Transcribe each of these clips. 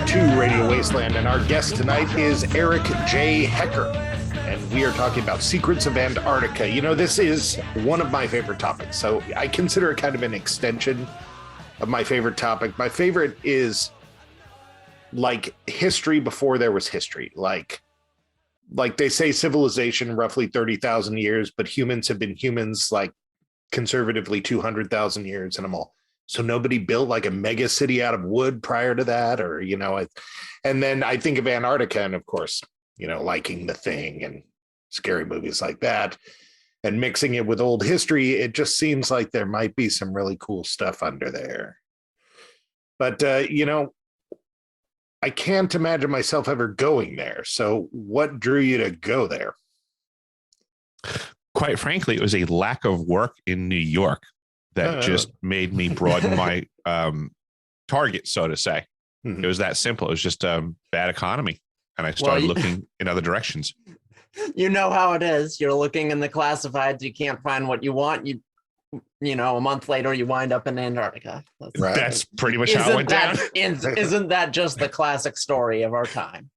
to Radio Wasteland, and our guest tonight is Eric J. Hecker, and we are talking about secrets of Antarctica. You know, this is one of my favorite topics, so I consider it kind of an extension of my favorite topic. My favorite is like history before there was history. Like they say civilization roughly 30,000 years, but humans have been humans like conservatively 200,000 years, and I'm all, so nobody built like a mega city out of wood prior to that, or, you know, and then I think of Antarctica and of course, you know, liking The Thing and scary movies like that and mixing it with old history. It just seems like there might be some really cool stuff under there. But, you know, I can't imagine myself ever going there. So what drew you to go there? Quite frankly, it was a lack of work in New York that just made me broaden my target, so to say. Mm-hmm. It was that simple. It was just bad economy. And I started looking in other directions. You know how it is. You're looking in the classifieds. You can't find what you want. You know, a month later, you wind up in Antarctica. That's pretty much how it went down. Isn't that just the classic story of our time?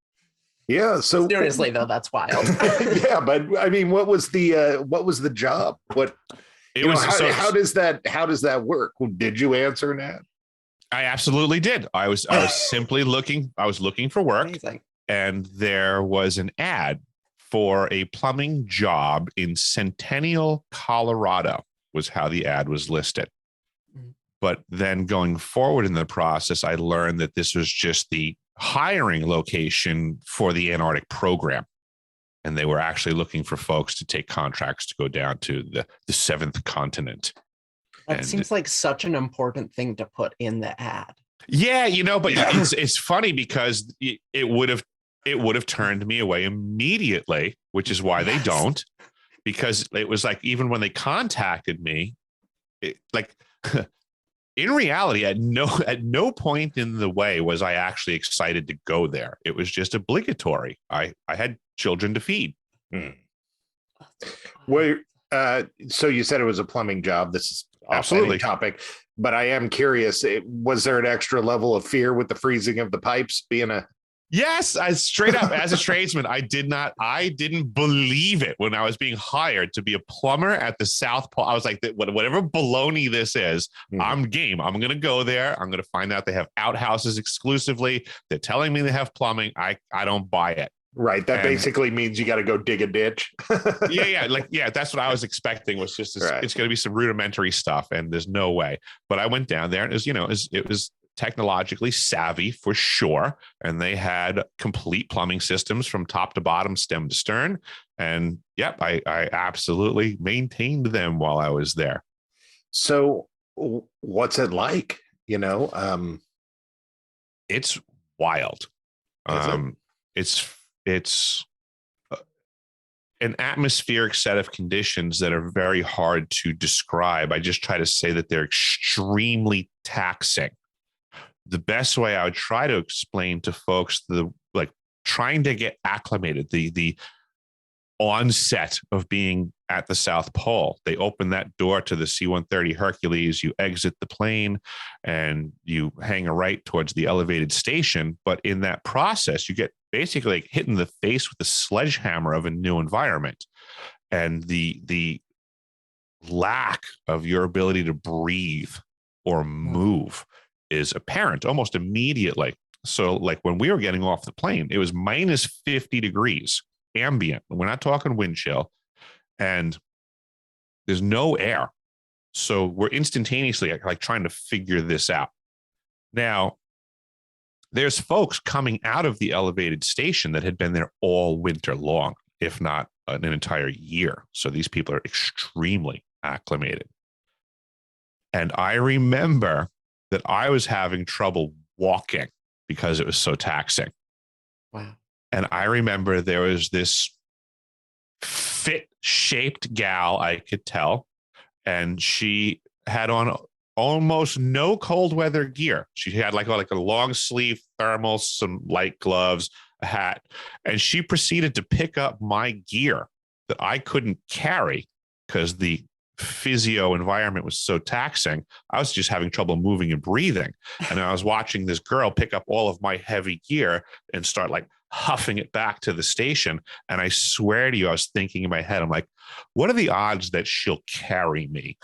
Yeah. So seriously, though, that's wild. Yeah, but I mean, what was the job? How does that work? Did you answer that? I absolutely did. I was simply looking. I was looking for work. Amazing. And there was an ad for a plumbing job in Centennial, Colorado, was how the ad was listed. Mm-hmm. But then going forward in the process, I learned that this was just the hiring location for the Antarctic program. And they were actually looking for folks to take contracts to go down to the seventh continent. That seems like such an important thing to put in the ad. Yeah, you know, but it's funny because it would have turned me away immediately, which is why they don't. Because it was like, even when they contacted me, in reality, at no point in the way was I actually excited to go there. It was just obligatory. I had children to feed. So you said it was a plumbing job. This is absolutely a topic, but I am curious. Was there an extra level of fear with the freezing of the pipes being a? Yes, I straight up as a tradesman, I didn't believe it when I was being hired to be a plumber at the South Pole. I was like, whatever baloney this is, I'm game. I'm going to go there. I'm going to find out they have outhouses exclusively. They're telling me they have plumbing. I don't buy it. Right. That basically means you got to go dig a ditch. Yeah. That's what I was expecting, was just It's going to be some rudimentary stuff, and there's no way. But I went down there, and it was technologically savvy for sure. And they had complete plumbing systems from top to bottom, stem to stern. And yep, I absolutely maintained them while I was there. So what's it like? You know, it's wild. It's an atmospheric set of conditions that are very hard to describe. I just try to say that they're extremely taxing. The best way I would try to explain to folks trying to get acclimated, the onset of being at the South Pole. They open that door to the C-130 Hercules, you exit the plane, and you hang a right towards the elevated station. But in that process, you get basically hit in the face with the sledgehammer of a new environment. And the lack of your ability to breathe or move is apparent almost immediately. So like when we were getting off the plane, it was minus 50 degrees ambient. We're not talking wind chill, and there's no air. So we're instantaneously like trying to figure this out. Now, there's folks coming out of the elevated station that had been there all winter long, if not an entire year. So these people are extremely acclimated. And I remember that I was having trouble walking because it was so taxing. Wow. And I remember there was this fit-shaped gal, I could tell, and she had on almost no cold weather gear. She had like a long sleeve thermal, some light gloves, a hat, and she proceeded to pick up my gear that I couldn't carry because the physio environment was so taxing, I was just having trouble moving and breathing. And I was watching this girl pick up all of my heavy gear and start like huffing it back to the station. And I swear to you, I was thinking in my head, I'm like, what are the odds that she'll carry me?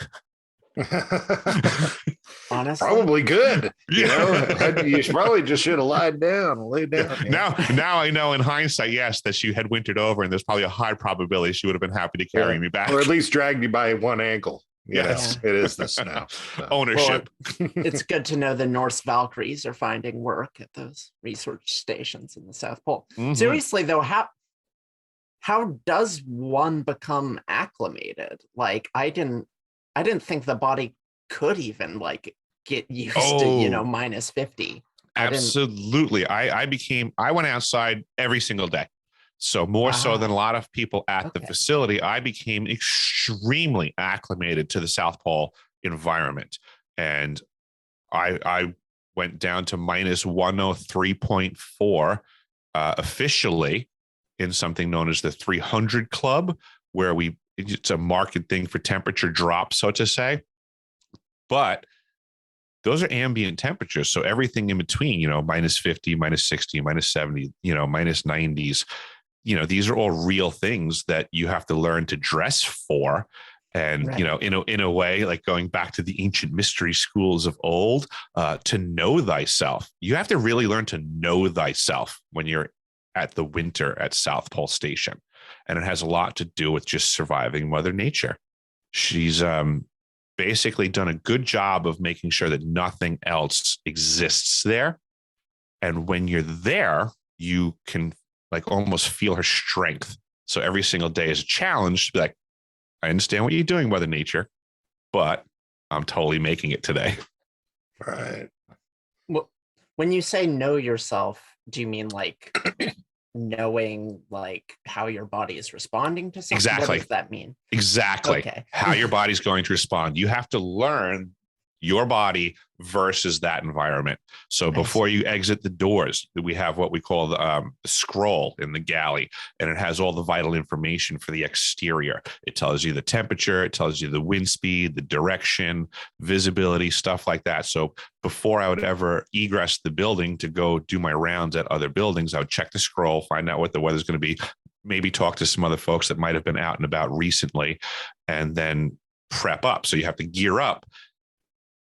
Honestly, Probably good. You know, Yeah. you probably just should have lied down, laid down. Yeah. Now I know in hindsight, yes, that she had wintered over, and there's probably a high probability she would have been happy to carry me back. Or at least dragged you by one ankle. Yes. It is the snow. So. Ownership. Well, it's good to know the Norse Valkyries are finding work at those research stations in the South Pole. Mhm. Seriously, though, how does one become acclimated? Like, I didn't think the body could even like get used to, minus 50. Absolutely. I went outside every single day. So more so than a lot of people at the facility, I became extremely acclimated to the South Pole environment. And I went down to minus 103.4 officially in something known as the 300 Club, where it's a market thing for temperature drop, so to say. But those are ambient temperatures. So everything in between, minus 50, minus 60, minus 70, minus 90s, these are all real things that you have to learn to dress for. And, Right. in a way, like going back to the ancient mystery schools of old, to know thyself, you have to really learn to know thyself when you're at the winter at South Pole Station. And it has a lot to do with just surviving Mother Nature. She's basically done a good job of making sure that nothing else exists there. And when you're there, you can like almost feel her strength. So every single day is a challenge to be like, I understand what you're doing, Mother Nature, but I'm totally making it today. Right. Well, when you say know yourself, do you mean like knowing like how your body is responding to something? Exactly. What does that mean? Exactly. Okay. How your body's going to respond. You have to learn your body versus that environment. So before you exit the doors, we have what we call the scroll in the galley, and it has all the vital information for the exterior. It tells you the temperature, it tells you the wind speed, the direction, visibility, stuff like that. So before I would ever egress the building to go do my rounds at other buildings, I would check the scroll, find out what the weather's going to be, maybe talk to some other folks that might have been out and about recently, and then prep up. So you have to gear up.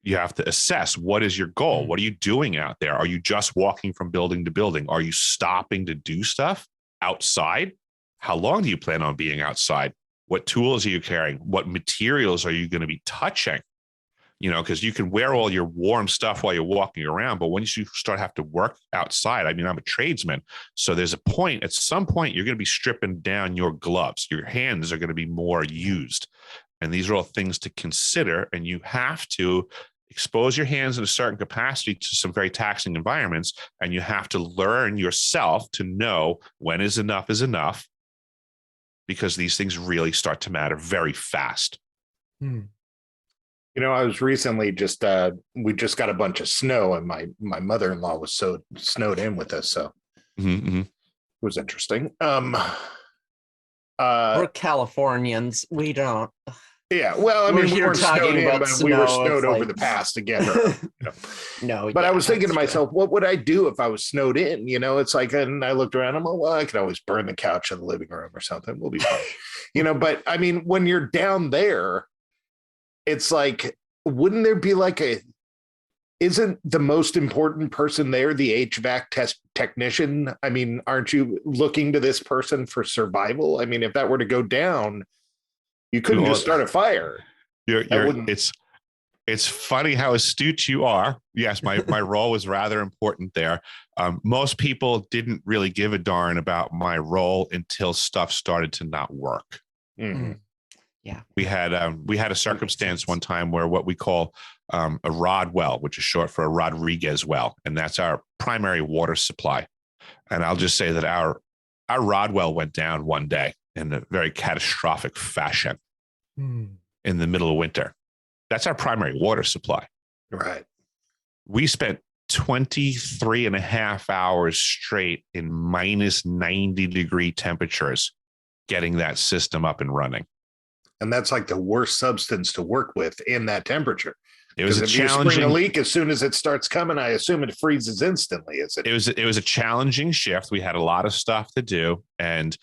You have to assess, what is your goal? What are you doing out there? Are you just walking from building to building? Are you stopping to do stuff outside? How long do you plan on being outside? What tools are you carrying? What materials are you going to be touching? Because you can wear all your warm stuff while you're walking around, but once you start have to work outside, I mean, I'm a tradesman. So there's a point, at some point, you're going to be stripping down your gloves. Your hands are going to be more used. And these are all things to consider. And you have to expose your hands in a certain capacity to some very taxing environments. And you have to learn yourself to know when is enough, because these things really start to matter very fast. I was recently we just got a bunch of snow, and my mother-in-law was so snowed in with us. So it was interesting. We're Californians. We don't. Yeah, well, I mean, we weren't snowed in, but we were snowed over the past again. No, but I was thinking to myself, what would I do if I was snowed in? It's like, and I looked around, I'm like, well, I could always burn the couch in the living room or something. We'll be fine. But I mean, when you're down there, it's like, wouldn't there be like isn't the most important person there the HVAC technician? I mean, aren't you looking to this person for survival? I mean, if that were to go down, you couldn't just start a fire. It's funny how astute you are. Yes, my role was rather important there. Most people didn't really give a darn about my role until stuff started to not work. Mm-hmm. Yeah, we had a circumstance one time where what we call a rod well, which is short for a Rodriguez well, and that's our primary water supply. And I'll just say that our rod well went down one day in a very catastrophic fashion in the middle of winter. That's our primary water supply. Right. We spent 23 and a half hours straight in minus 90-degree temperatures getting that system up and running. And that's like the worst substance to work with in that temperature. It was a if you spring challenging a leak, as soon as it starts coming, I assume it freezes instantly. Is it? It was a challenging shift. We had a lot of stuff to do, and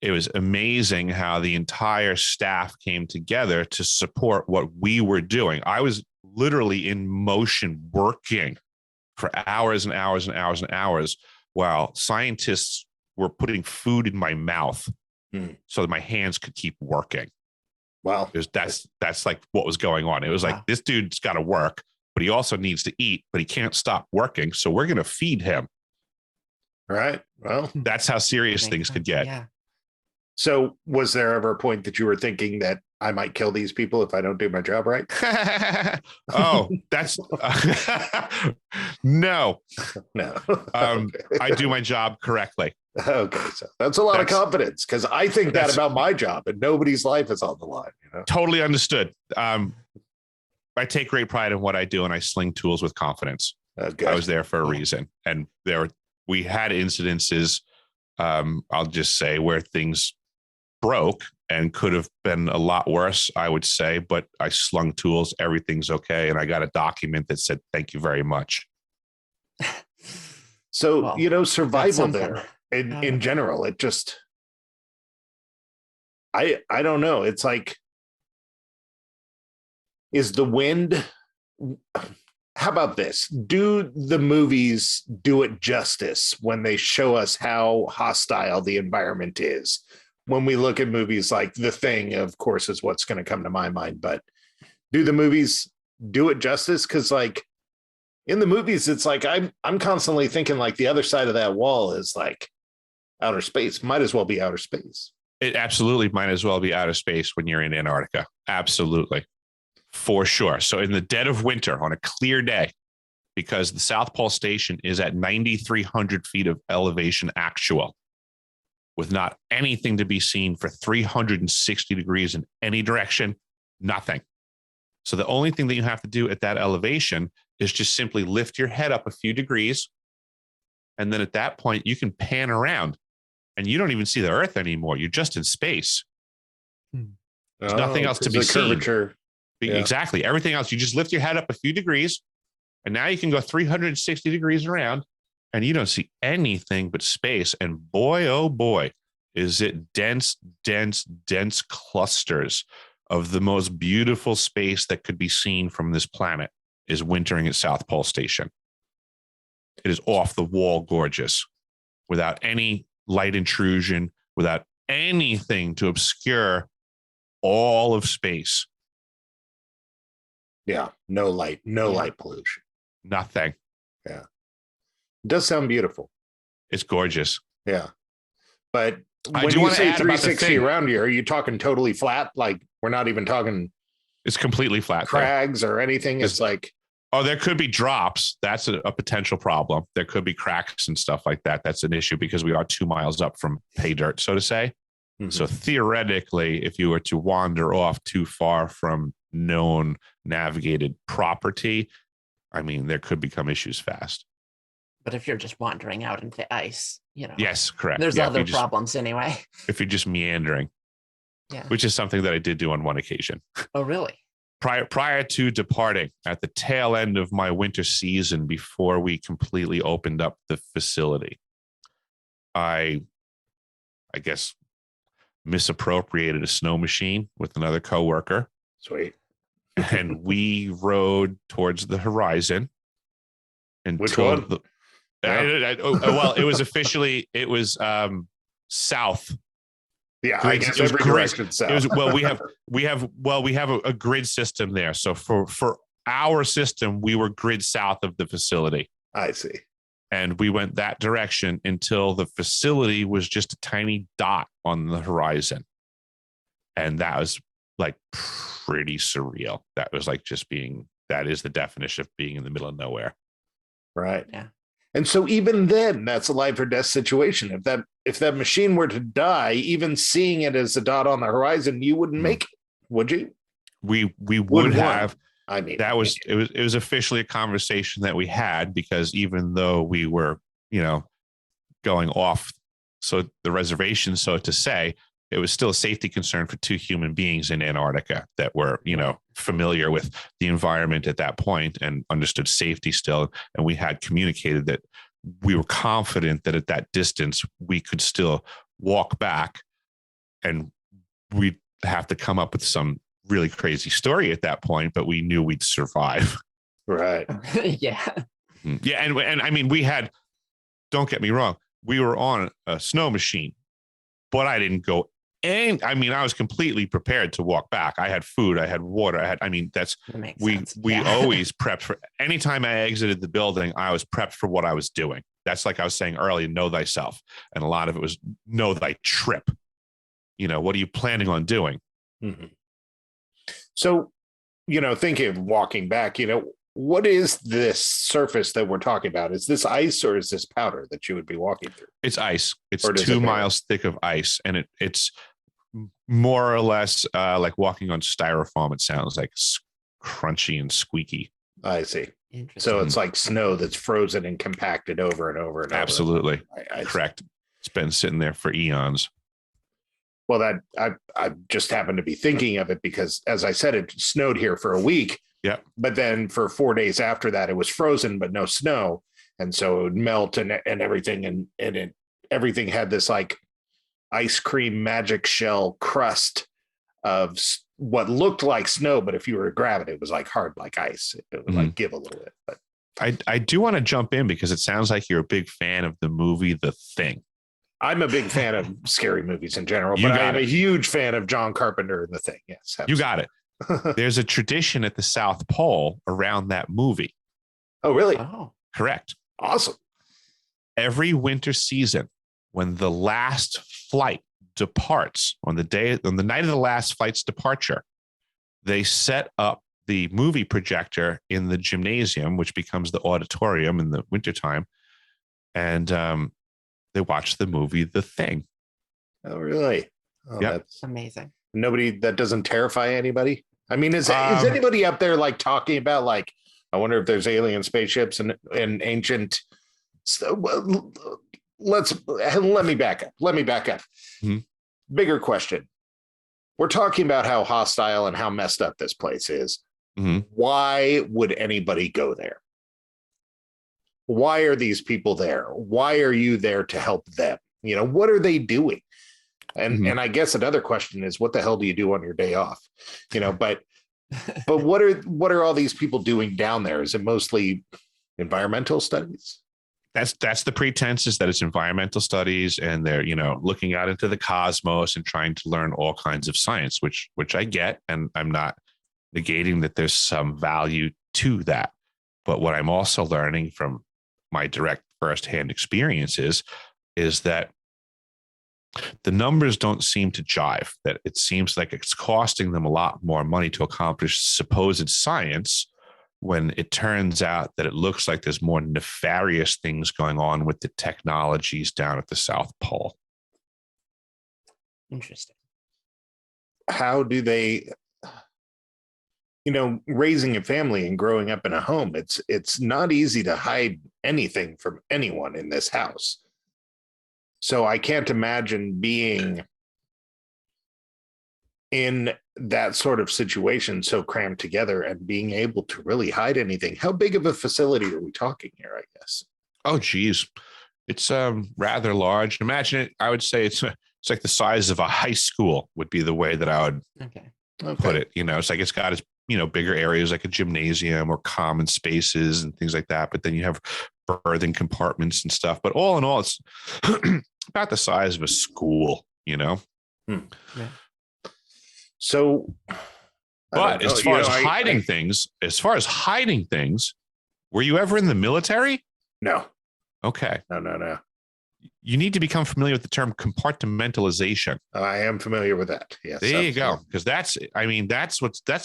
it was amazing how the entire staff came together to support what we were doing. I was literally in motion working for hours and hours and hours and hours while scientists were putting food in my mouth so that my hands could keep working. Wow. That's like what was going on. It was like, this dude's got to work, but he also needs to eat, but he can't stop working. So we're going to feed him. Right. Well, that's how serious things could get. Yeah. So was there ever a point that you were thinking that I might kill these people if I don't do my job right? Oh, that's no. I do my job correctly. Okay, so that's a lot of confidence, because I think that about my job, and nobody's life is on the line. Totally understood. I take great pride in what I do, and I sling tools with confidence. I was there for a reason, and we had incidences. I'll just say where things broke and could have been a lot worse, I would say, but I slung tools. Everything's okay, and I got a document that said thank you very much. So survival there. In general, it just, I don't know. It's like, is the wind, how about this? Do the movies do it justice when they show us how hostile the environment is? When we look at movies like The Thing, of course, is what's going to come to my mind, but do the movies do it justice? Because like in the movies, it's like, I'm constantly thinking like the other side of that wall is like, outer space. Might as well be outer space. It absolutely might as well be outer space when you're in Antarctica. Absolutely. For sure. So in the dead of winter on a clear day, because the South Pole Station is at 9,300 feet of elevation actual, with not anything to be seen for 360 degrees in any direction, nothing. So the only thing that you have to do at that elevation is just simply lift your head up a few degrees. And then at that point, you can pan around. And you don't even see the Earth anymore. You're just in space. There's nothing else to be seen. Yeah. Exactly. Everything else, you just lift your head up a few degrees, and now you can go 360 degrees around, and you don't see anything but space. And boy, oh boy, is it dense, dense, dense clusters of the most beautiful space that could be seen from this planet is wintering at South Pole Station. It is off the wall gorgeous, without any light intrusion, without anything to obscure all of space. Yeah, no light pollution. Nothing. Yeah. It does sound beautiful. It's gorgeous. Yeah. But when you say 360 around here, are you talking totally flat? Like we're not even talking it's completely flat. Crags or anything. It's like oh, there could be drops. That's a potential problem. There could be cracks and stuff like that. That's an issue because we are 2 miles up from pay dirt, so to say. Mm-hmm. So theoretically, if you were to wander off too far from known navigated property, I mean, there could become issues fast. But if you're just wandering out into ice, Yes, correct. There's other problems anyway. If you're just meandering, which is something that I did do on one occasion. Oh, really? Prior to departing at the tail end of my winter season, before we completely opened up the facility, I guess misappropriated a snow machine with another coworker. Sweet. And we rode towards the horizon. Which one? Well, it was south. Yeah, I guess every direction south. We have a grid system there. So for our system, we were grid south of the facility. I see. And we went that direction until the facility was just a tiny dot on the horizon. And that was like pretty surreal. That was like that is the definition of being in the middle of nowhere. Right. Yeah. And so even then, that's a life or death situation. If that machine were to die, even seeing it as a dot on the horizon, you wouldn't make it, would you? We would have. I mean, it was officially a conversation that we had, because even though we were, going off the reservation, so to say, it was still a safety concern for two human beings in Antarctica that were, familiar with the environment at that point and understood safety still. And we had communicated that we were confident that at that distance, we could still walk back, and we'd have to come up with some really crazy story at that point, but we knew we'd survive. Right. Yeah. Yeah. And I mean, don't get me wrong, we were on a snow machine, but I didn't go. And I mean, I was completely prepared to walk back. I had food, I had water. That makes sense. We always prepped for, anytime I exited the building, I was prepped for what I was doing. That's like I was saying earlier, know thyself. And a lot of it was know thy trip. What are you planning on doing? Mm-hmm. So, thinking of walking back, what is this surface that we're talking about? Is this ice or is this powder that you would be walking through? It's ice. It's 2 miles thick of ice. And it's more or less like walking on styrofoam. It sounds like crunchy and squeaky. I see. So it's like snow that's frozen and compacted over and over and over. Absolutely. Correct. It's been sitting there for eons. Well, that I just happened to be thinking of it because, as I said, it snowed here for a week. Yeah. But then for 4 days after that, it was frozen, but no snow. And so it would melt and everything. And everything had this like ice cream magic shell crust of what looked like snow. But if you were to grab it, it was like hard, like ice. It would like give a little bit. But I do want to jump in because it sounds like you're a big fan of the movie The Thing. I'm a big fan of scary movies in general, but I'm a huge fan of John Carpenter and The Thing. Yes. Absolutely. You got it. There's a tradition at the South Pole around that movie. Oh, really? Oh, correct. Awesome. Every winter season, when the last flight departs on the night of the last flight's departure, they set up the movie projector in the gymnasium, which becomes the auditorium in the wintertime. And they watch the movie The Thing. Oh, really? Oh, yeah. That's amazing. That doesn't terrify anybody? I mean, is anybody up there like talking about like, I wonder if there's alien spaceships and ancient. Let me back up. Mm-hmm. Bigger question. We're talking about how hostile and how messed up this place is. Mm-hmm. Why would anybody go there? Why are these people there? Why are you there to help them? What are they doing? And I guess another question is, what the hell do you do on your day off? But what are all these people doing down there? Is it mostly environmental studies? That's the pretense, is that it's environmental studies, and they're looking out into the cosmos and trying to learn all kinds of science, which I get, and I'm not negating that there's some value to that. But what I'm also learning from my direct firsthand experiences is that the numbers don't seem to jive, that it seems like it's costing them a lot more money to accomplish supposed science, when it turns out that it looks like there's more nefarious things going on with the technologies down at the South Pole. Interesting. How do they, raising a family and growing up in a home, it's not easy to hide anything from anyone in this house. So I can't imagine being in that sort of situation, so crammed together, and being able to really hide anything. How big of a facility are we talking here, I guess? Oh, geez. It's rather large. Imagine it. I would say it's like the size of a high school would be the way that I would put it. It's like it's got its bigger areas like a gymnasium or common spaces and things like that. But then you have berthing compartments and stuff. But all in all, it's about the size of a school, Yeah. So, but as far as hiding things, were you ever in the military? No. Okay. No. You need to become familiar with the term compartmentalization. I am familiar with that. Yes. There you go. Because that's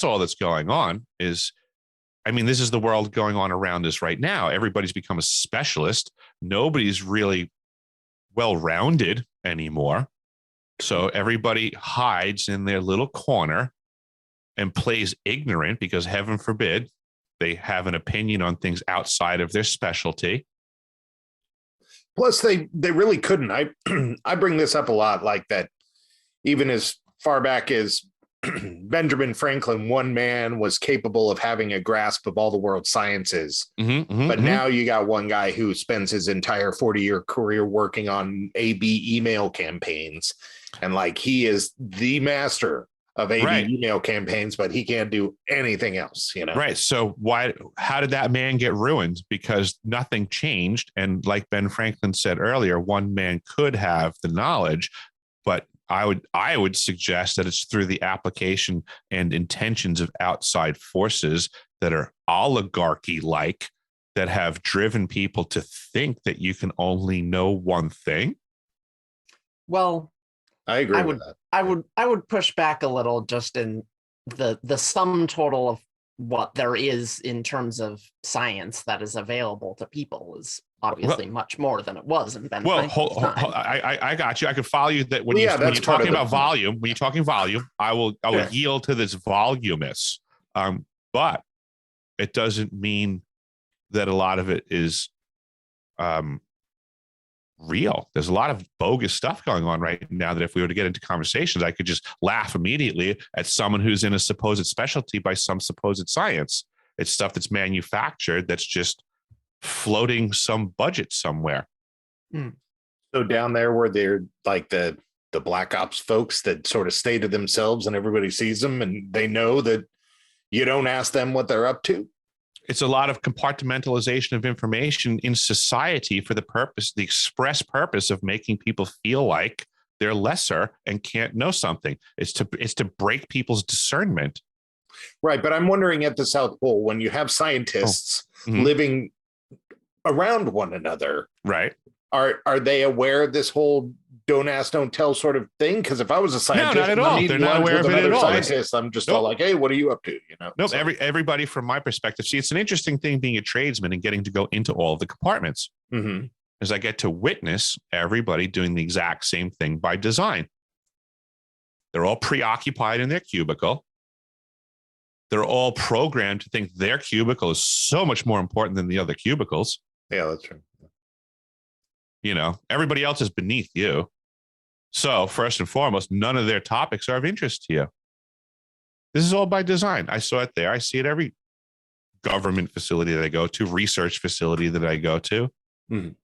all that's going on is, this is the world going on around us right now. Everybody's become a specialist. Nobody's really well-rounded anymore. So everybody hides in their little corner and plays ignorant because, heaven forbid, they have an opinion on things outside of their specialty. Plus, they really couldn't. I bring this up a lot, like that, even as far back as Benjamin Franklin, one man was capable of having a grasp of all the world's sciences. But now you got one guy who spends his entire 40-year career working on AB email campaigns. And like, he is the master of AB email campaigns, but he can't do anything else, you know? Right. So how did that man get ruined? Because nothing changed. And like Ben Franklin said earlier, one man could have the knowledge, but I would suggest that it's through the application and intentions of outside forces that are oligarchy-like, that have driven people to think that you can only know one thing. Well, I agree with that. I would push back a little, just in the sum total of what there is in terms of science that is available to people is obviously much more than it was in Ben Franklin's time. I got you. I could follow you that when you're talking about volume, I will yield to this voluminous. But it doesn't mean that a lot of it is real. There's a lot of bogus stuff going on right now that if we were to get into conversations, I could just laugh immediately at someone who's in a supposed specialty by some supposed science. It's stuff that's manufactured, that's just floating some budget somewhere. So down there where they're like the Black Ops folks that sort of stay to themselves and everybody sees them and they know that you don't ask them what they're up to. It's a lot of compartmentalization of information in society for the express purpose of making people feel like they're lesser and can't know something. It's to break people's discernment. Right. But I'm wondering, at the South Pole, when you have scientists living around one another, right, are they aware of this whole don't ask, don't tell sort of thing? Because if I was a scientist, no, not at all. They're not aware of it at all. I'm just all like, hey, what are you up to? You know, nope. So. Everybody, from my perspective, see, it's an interesting thing being a tradesman and getting to go into all of the compartments. As I get to witness everybody doing the exact same thing by design. They're all preoccupied in their cubicle. They're all programmed to think their cubicle is so much more important than the other cubicles. Yeah, that's true. You know, everybody else is beneath you. So first and foremost, none of their topics are of interest to you. This is all by design. I saw it there. I see it every government facility that I go to, research facility that I go to,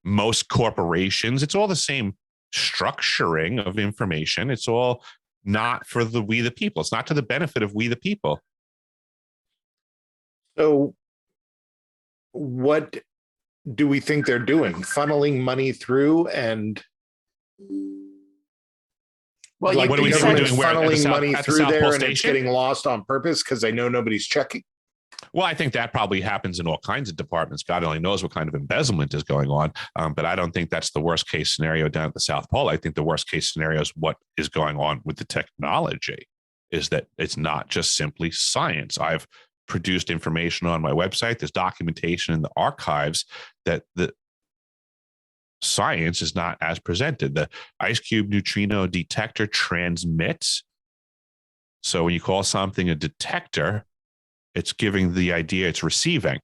most corporations. It's all the same structuring of information. It's all not for we the people. It's not to the benefit of we the people. So what do we think they're doing? Funneling money through and... Well, like, what do we think we're doing? Funneling money through there and it's getting lost on purpose because they know nobody's checking? Well, I think that probably happens in all kinds of departments. God only knows what kind of embezzlement is going on. But I don't think that's the worst case scenario down at the South Pole. I think the worst case scenario is what is going on with the technology, is that it's not just simply science. I've produced information on my website. There's documentation in the archives that the science is not as presented. The ice cube neutrino detector transmits. So when you call something a detector, it's giving the idea it's receiving.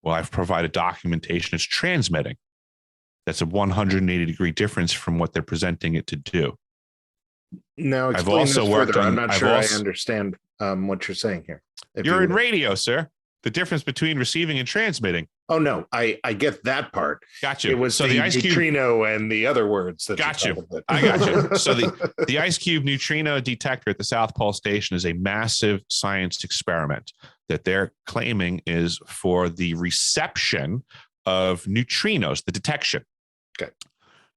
Well, I've provided documentation it's transmitting. That's a 180-degree difference from what they're presenting it to do. Now, explain this further. I'm not sure I understand what you're saying here. You're in radio, sir. The difference between receiving and transmitting. Oh, no, I get that part. Got you. It was so the ice cube neutrino and the other words. That got you. I got you. So the ice cube neutrino detector at the South Pole Station is a massive science experiment that they're claiming is for the reception of neutrinos, the detection. Okay.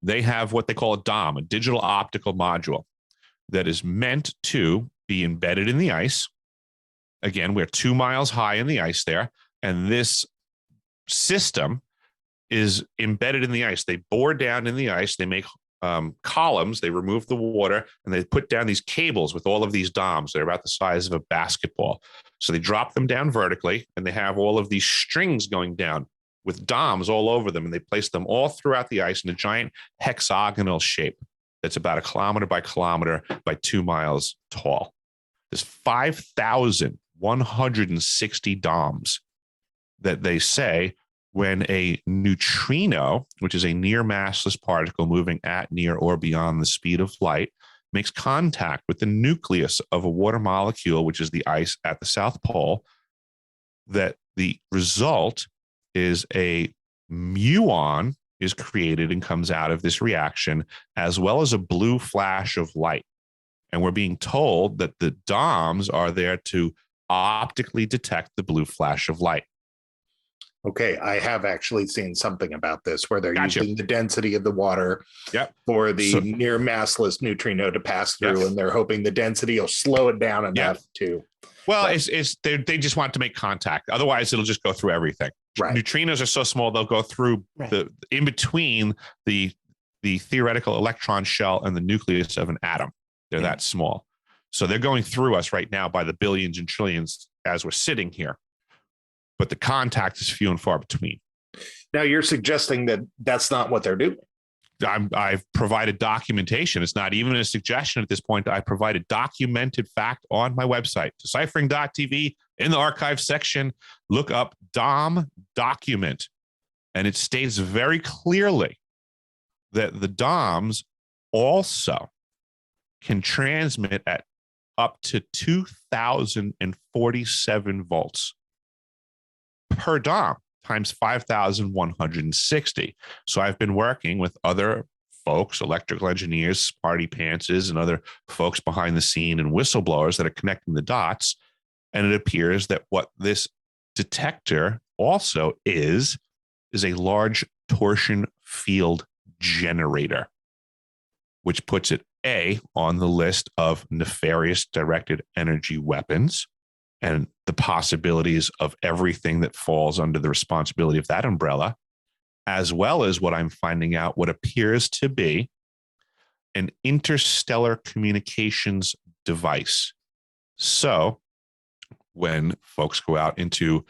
They have what they call a DOM, a digital optical module, that is meant to be embedded in the ice. Again, we're 2 miles high in the ice there, and this system is embedded in the ice. They bore down in the ice, they make columns, they remove the water, and they put down these cables with all of these DOMs. They're about the size of a basketball. So they drop them down vertically, and they have all of these strings going down with DOMs all over them, and they place them all throughout the ice in a giant hexagonal shape that's about 1 kilometer by kilometer by 2 miles tall. There's 5,160 DOMs that they say when a neutrino, which is a near massless particle moving at, near, or beyond the speed of light, makes contact with the nucleus of a water molecule, which is the ice at the South Pole, that the result is a muon is created and comes out of this reaction, as well as a blue flash of light. And we're being told that the DOMs are there to optically detect the blue flash of light. Okay, I have actually seen something about this where they're Gotcha. using the density of the water for the near massless neutrino to pass through, and they're hoping the density will slow it down enough to. Well, they just want to make contact. Otherwise, it'll just go through everything. Right. Neutrinos are so small they'll go through the in between the theoretical electron shell and the nucleus of an atom. They're that small. So they're going through us right now by the billions and trillions as we're sitting here. But the contact is few and far between. Now you're suggesting that that's not what they're doing. I've provided documentation. It's not even a suggestion at this point. I provided documented fact on my website, deciphering.tv. In the archive section, look up DOM document. And it states very clearly that the DOMs also can transmit at up to 2,047 volts per DOM times 5,160. So I've been working with other folks, electrical engineers, smarty pantses, and other folks behind the scene and whistleblowers that are connecting the dots. And it appears that what this detector also is a large torsion field generator, which puts it on the list of nefarious directed energy weapons and the possibilities of everything that falls under the responsibility of that umbrella, as well as what I'm finding out, what appears to be an interstellar communications device. So when folks go out into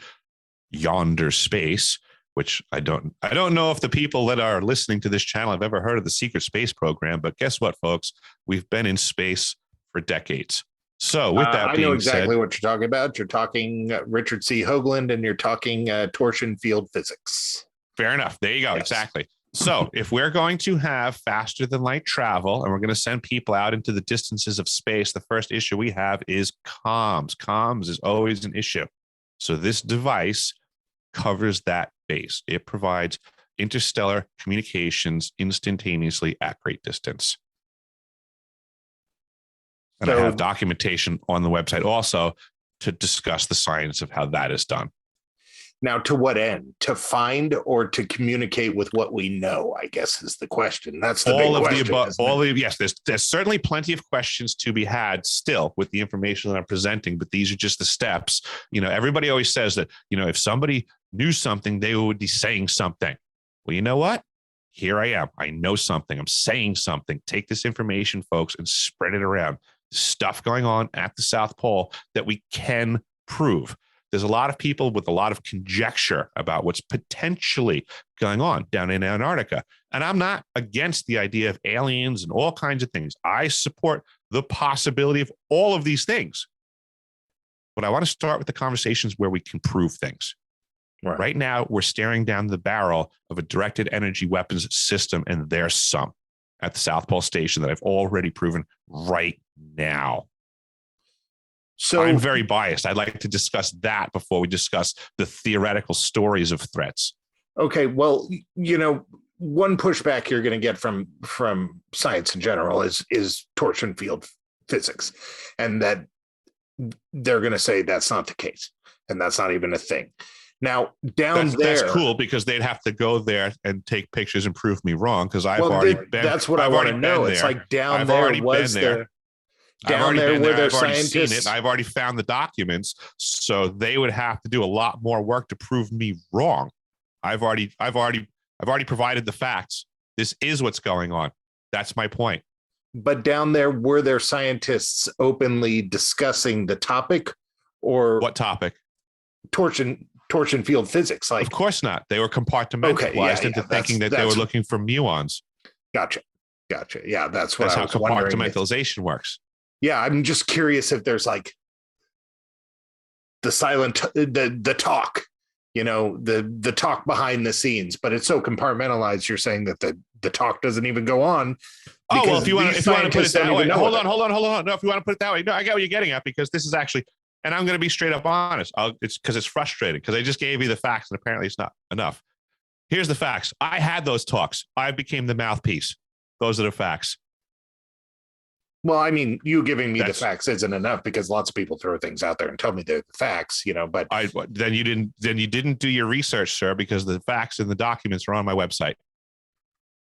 yonder space, which I don't know if the people that are listening to this channel have ever heard of the secret space program, but guess what, folks? We've been in space for decades. So with that being I know exactly said, what you're talking about. You're talking Richard C. Hoagland, and you're talking torsion field physics. Fair enough. There you go. Yes. Exactly. So if we're going to have faster than light travel and we're going to send people out into the distances of space, the first issue we have is comms. Comms is always an issue. So this device covers that base. It provides interstellar communications instantaneously at great distance. And I have documentation on the website also to discuss the science of how that is done. Now, to what end? To find or to communicate with what we know, I guess, is the question. That's the big question. Yes, there's certainly plenty of questions to be had still with the information that I'm presenting, but these are just the steps. Everybody always says that, if somebody knew something, they would be saying something. Well, you know what? Here I am. I know something. I'm saying something. Take this information, folks, and spread it around. Stuff going on at the South Pole that we can prove. There's a lot of people with a lot of conjecture about what's potentially going on down in Antarctica. And I'm not against the idea of aliens and all kinds of things. I support the possibility of all of these things. But I want to start with the conversations where we can prove things. Right now, we're staring down the barrel of a directed energy weapons system, and there's some at the South Pole Station that I've already proven right now. So I'm very biased. I'd like to discuss that before we discuss the theoretical stories of threats. Okay, well, one pushback you're going to get from science in general is torsion field physics, and that they're going to say that's not the case, and that's not even a thing. Now, that's cool because they'd have to go there and take pictures and prove me wrong because I've already been. That's what I want to know. It's like down there was there. Down there where their scientists. I've already found the documents, so they would have to do a lot more work to prove me wrong. I've already provided the facts. This is what's going on. That's my point. But down there, were there scientists openly discussing the topic, or what topic? Torsion field physics. Like, of course not. They were compartmentalized into thinking that they were looking for muons. Gotcha. Yeah, that's what that's how compartmentalization works. Yeah, I'm just curious if there's like the silent, the talk the talk behind the scenes, but it's so compartmentalized. You're saying that the talk doesn't even go on. Oh, well, if you want to put it that way, hold on. No, if you want to put it that way, no, I get what you're getting at, because this is actually, and I'm going to be straight up honest. It's because it's frustrating, because I just gave you the facts and apparently it's not enough. Here's the facts. I had those talks. I became the mouthpiece. Those are the facts. Well, I mean, you giving me the facts isn't enough, because lots of people throw things out there and tell me they're the facts, but then you didn't do your research, sir, because the facts and the documents are on my website.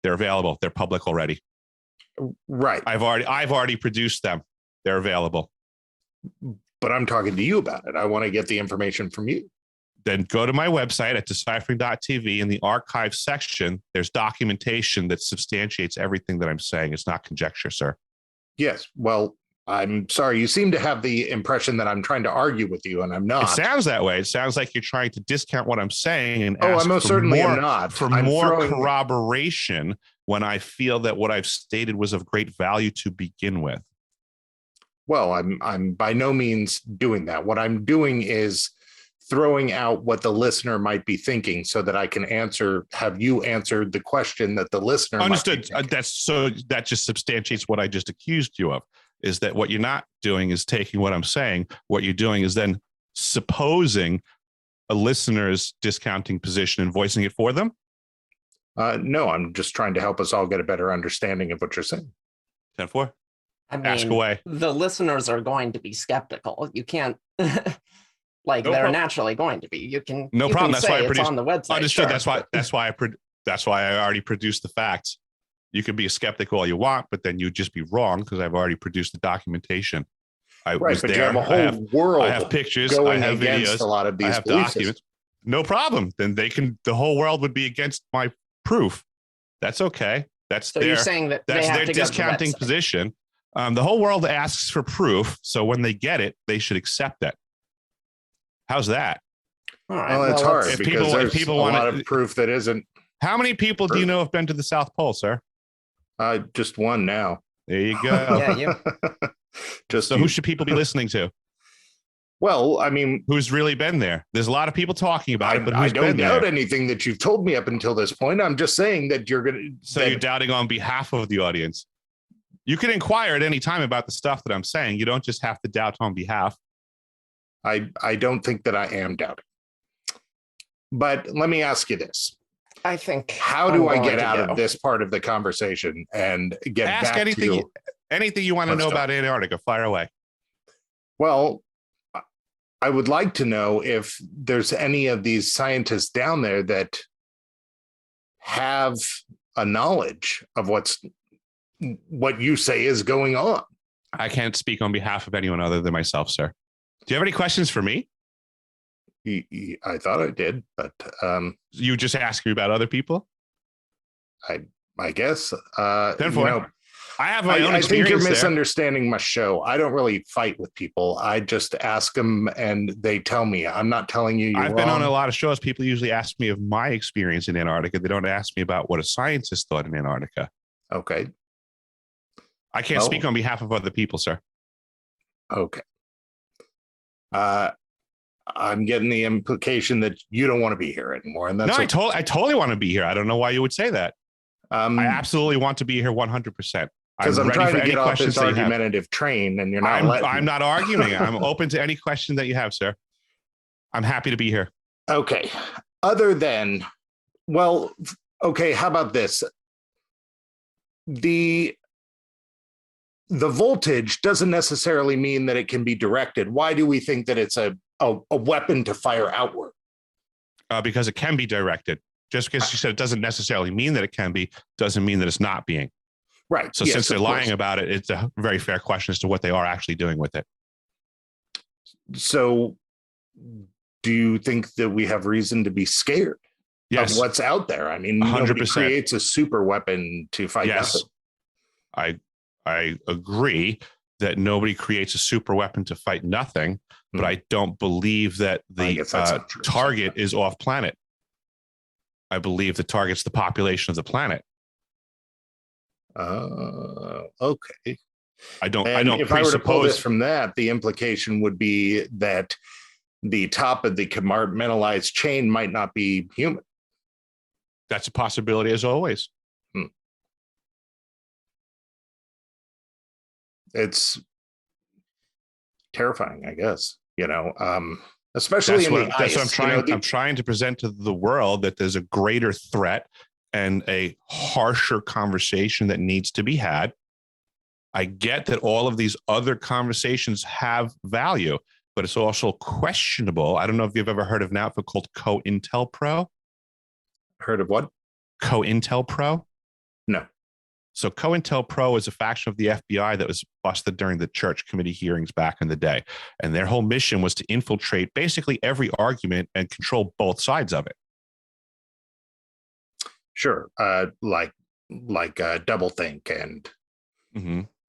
They're available. They're public already. Right. I've already produced them. They're available. But I'm talking to you about it. I want to get the information from you. Then go to my website at deciphering.tv. In the archive section, there's documentation that substantiates everything that I'm saying. It's not conjecture, sir. Yes. Well, I'm sorry. You seem to have the impression that I'm trying to argue with you, and I'm not. It sounds that way. It sounds like you're trying to discount what I'm saying and I ask most certainly am not. For more corroboration when I feel that what I've stated was of great value to begin with. Well, I'm by no means doing that. What I'm doing is throwing out what the listener might be thinking, so that I can have you answer the question that the listener understood. Might be That just substantiates what I just accused you of, is that what you're not doing is taking what I'm saying. What you're doing is then supposing a listener's discounting position and voicing it for them. No, I'm just trying to help us all get a better understanding of what you're saying. 10-4. I mean, ask away. The listeners are going to be skeptical. You can't, No they're problem. naturally going to be. You can. No you problem. Can That's say why I it's produced. on the website. Understood. Sure, That's why I already produced the facts. You can be a skeptic all you want, but then you'd just be wrong, because I've already produced the documentation. Right, but you have a whole world. I have pictures. Going I have against videos. a lot of these I have belief documents. systems. No problem. Then the whole world would be against my proof. That's okay. So you're saying that that's they have their to go to the discounting website. position. The whole world asks for proof, so when they get it, they should accept it. How's that? All right. Well, it's hard, if because there's a lot of proof that isn't. How many people do you know have been to the South Pole, sir? Just one now. There you go. Yeah, you. Just So who should people be listening to? Well, I mean, Who's really been there? There's a lot of people talking about it, but I who's don't been doubt there? anything that you've told me up until this point. I'm just saying that you're going to. So you're doubting on behalf of the audience. You can inquire at any time about the stuff that I'm saying. You don't just have to doubt on behalf. I don't think that I am doubting. But let me ask you this. I think. How do I get out of this part of the conversation and get Ask back to you? anything you want to know about Antarctica. Fire away. Well, I would like to know if there's any of these scientists down there that have a knowledge of what you say is going on. I can't speak on behalf of anyone other than myself, sir. Do you have any questions for me? I thought I did, but you just ask me about other people. I guess. I have my own experience. I think you're misunderstanding my show. I don't really fight with people. I just ask them and they tell me. I'm not telling you. I've been on a lot of shows. People usually ask me of my experience in Antarctica. They don't ask me about what a scientist thought in Antarctica. Okay. I can't speak on behalf of other people, sir. Okay. I'm getting the implication that you don't want to be here anymore, and that's I totally want to be here. I don't know why you would say that. I absolutely want to be here 100%. Because I'm trying to get off this argumentative train, and you're not. I'm not arguing. I'm open to any question that you have, sir. I'm happy to be here. Okay. How about this? The voltage doesn't necessarily mean that it can be directed. Why do we think that it's a weapon to fire outward? Because it can be directed. Just because you said it doesn't necessarily mean that it can be, doesn't mean that it's not being. Right. So since they're lying about it, it's a very fair question as to what they are actually doing with it. So do you think that we have reason to be scared of what's out there? I mean, 100%. Nobody creates a super weapon to fight nothing. I agree that nobody creates a super weapon to fight nothing, but I don't believe that the target is off planet. I believe the target's the population of the planet. Okay. I don't if I were to pull this from that, the implication would be that the top of the compartmentalized chain might not be human. That's a possibility, as always. It's terrifying, I guess, especially in the ice. That's what I'm trying to present to the world, that there's a greater threat and a harsher conversation that needs to be had. I get that all of these other conversations have value, but it's also questionable. I don't know if you've ever heard of an outfit called COINTELPRO. Heard of what? COINTELPRO? No. So COINTELPRO is a faction of the FBI that was busted during the church committee hearings back in the day. And their whole mission was to infiltrate basically every argument and control both sides of it. Sure. Like doublethink and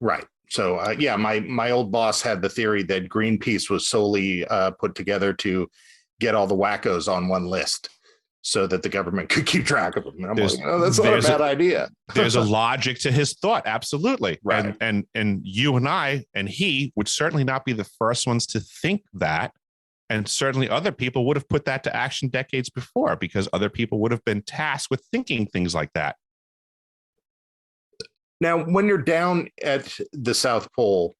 right. So yeah, my old boss had the theory that Greenpeace was solely put together to get all the wackos on one list, so that the government could keep track of them. And I'm like, that's not a bad idea. There's a logic to his thought. Absolutely. Right. And you and I and he would certainly not be the first ones to think that. And certainly other people would have put that to action decades before, because other people would have been tasked with thinking things like that. Now, when you're down at the South Pole,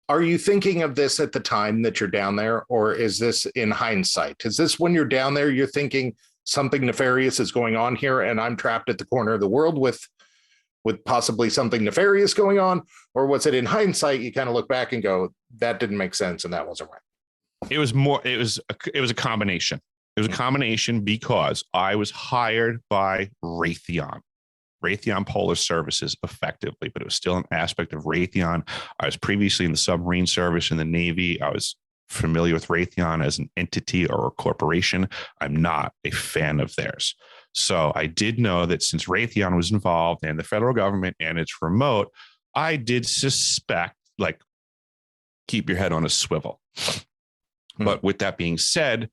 are you thinking of this at the time that you're down there, or is this in hindsight? Is this when you're down there, you're thinking something nefarious is going on here and I'm trapped at the corner of the world with possibly something nefarious going on? Or was it in hindsight, you kind of look back and go, that didn't make sense and that wasn't right? It was a combination. It was a combination because I was hired by Raytheon Polar Services effectively, but it was still an aspect of Raytheon. I was previously in the submarine service in the Navy. I was familiar with Raytheon as an entity or a corporation. I'm not a fan of theirs. So I did know that since Raytheon was involved and the federal government and it's remote, I did suspect, like, keep your head on a swivel. But with that being said,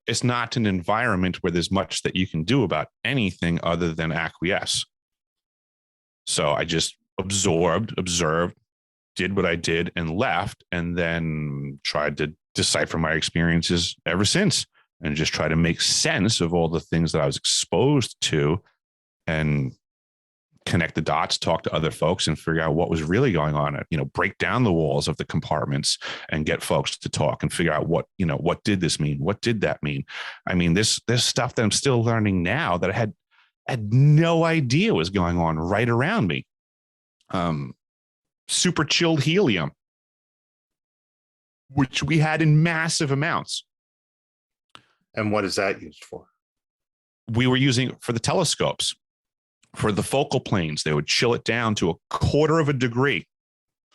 it's not an environment where there's much that you can do about anything other than acquiesce. So I just observed, did what I did and left, and then tried to decipher my experiences ever since and just try to make sense of all the things that I was exposed to and connect the dots, talk to other folks and figure out what was really going on, break down the walls of the compartments and get folks to talk and figure out what did this mean? What did that mean? I mean, there's stuff that I'm still learning now that I had no idea was going on right around me. Super chilled helium, which we had in massive amounts. And what is that used for? We were using it for the telescopes. For the focal planes, they would chill it down to 1/4 degree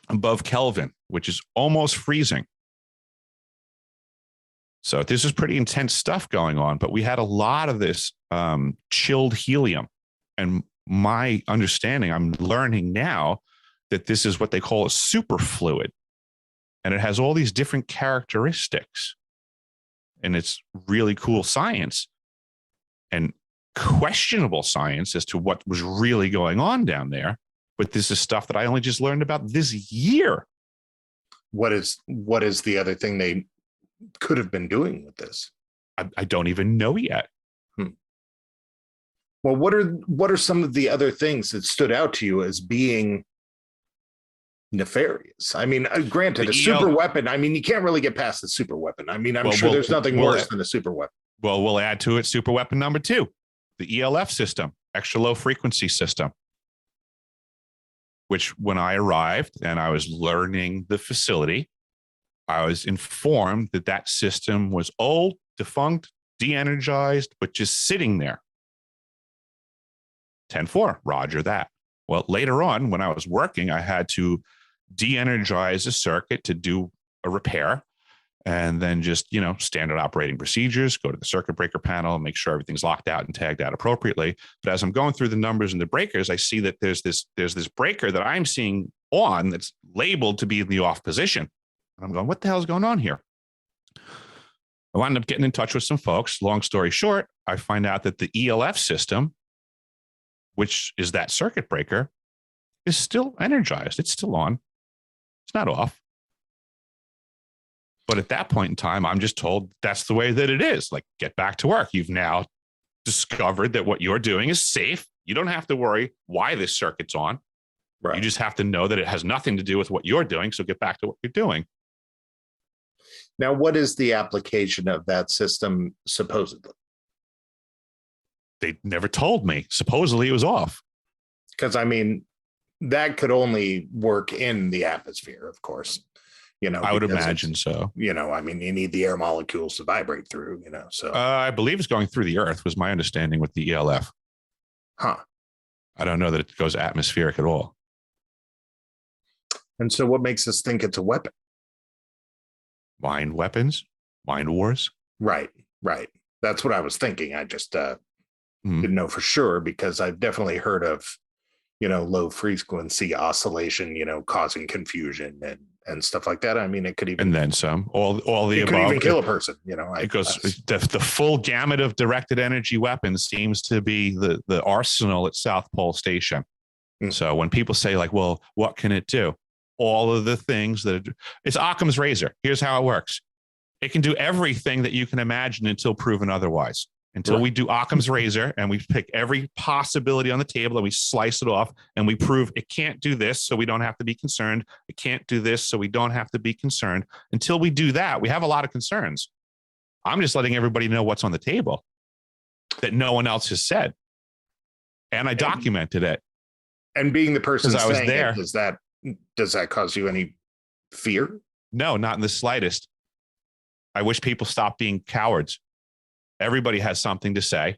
above Kelvin, which is almost freezing. So this is pretty intense stuff going on, but we had a lot of this chilled helium. And my understanding, I'm learning now that this is what they call a superfluid. And it has all these different characteristics. And it's really cool science. And questionable science as to what was really going on down there. But this is stuff that I only just learned about this year. What is the other thing they could have been doing with this? I don't even know yet. Well, what are some of the other things that stood out to you as being nefarious? I mean, granted, super weapon. I mean, you can't really get past the super weapon. I mean, I'm sure there's nothing worse than a super weapon. Well, we'll add to it super weapon number 2. The ELF system, extra low frequency system, which when I arrived and I was learning the facility, I was informed that system was old, defunct, de-energized, but just sitting there. 10-4, roger that. Well, later on, when I was working, I had to de-energize a circuit to do a repair. And then just, standard operating procedures, go to the circuit breaker panel and make sure everything's locked out and tagged out appropriately. But as I'm going through the numbers and the breakers, I see that there's this breaker that I'm seeing on that's labeled to be in the off position. And I'm going, what the hell is going on here? I wound up getting in touch with some folks. Long story short, I find out that the ELF system, which is that circuit breaker, is still energized. It's still on. It's not off. But at that point in time, I'm just told that's the way that it is. Like, get back to work. You've now discovered that what you're doing is safe. You don't have to worry why this circuit's on. Right. You just have to know that it has nothing to do with what you're doing. So get back to what you're doing. Now, what is the application of that system supposedly? They never told me. Supposedly it was off. Because, I mean, that could only work in the atmosphere, of course. I would imagine so. I mean, you need the air molecules to vibrate through, so. I believe it's going through the earth was my understanding with the ELF. Huh. I don't know that it goes atmospheric at all. And so what makes us think it's a weapon? Mind weapons, mind wars. Right. That's what I was thinking. I just didn't know for sure, because I've definitely heard of, low frequency oscillation, causing confusion and stuff like that. I mean, it could even, and then some, all the it above. could even kill a person, Because the full gamut of directed energy weapons seems to be the arsenal at South Pole Station. So when people say like, well, what can it do? All of the things that it's Occam's razor. Here's how it works. It can do everything that you can imagine until proven otherwise. Until we do Occam's razor and we pick every possibility on the table and we slice it off and we prove it can't do this, so we don't have to be concerned. It can't do this, so we don't have to be concerned. Until we do that, we have a lot of concerns. I'm just letting everybody know what's on the table that no one else has said. And I documented it. And being the person I was saying there. Does that cause you any fear? No, not in the slightest. I wish people stopped being cowards. Everybody has something to say.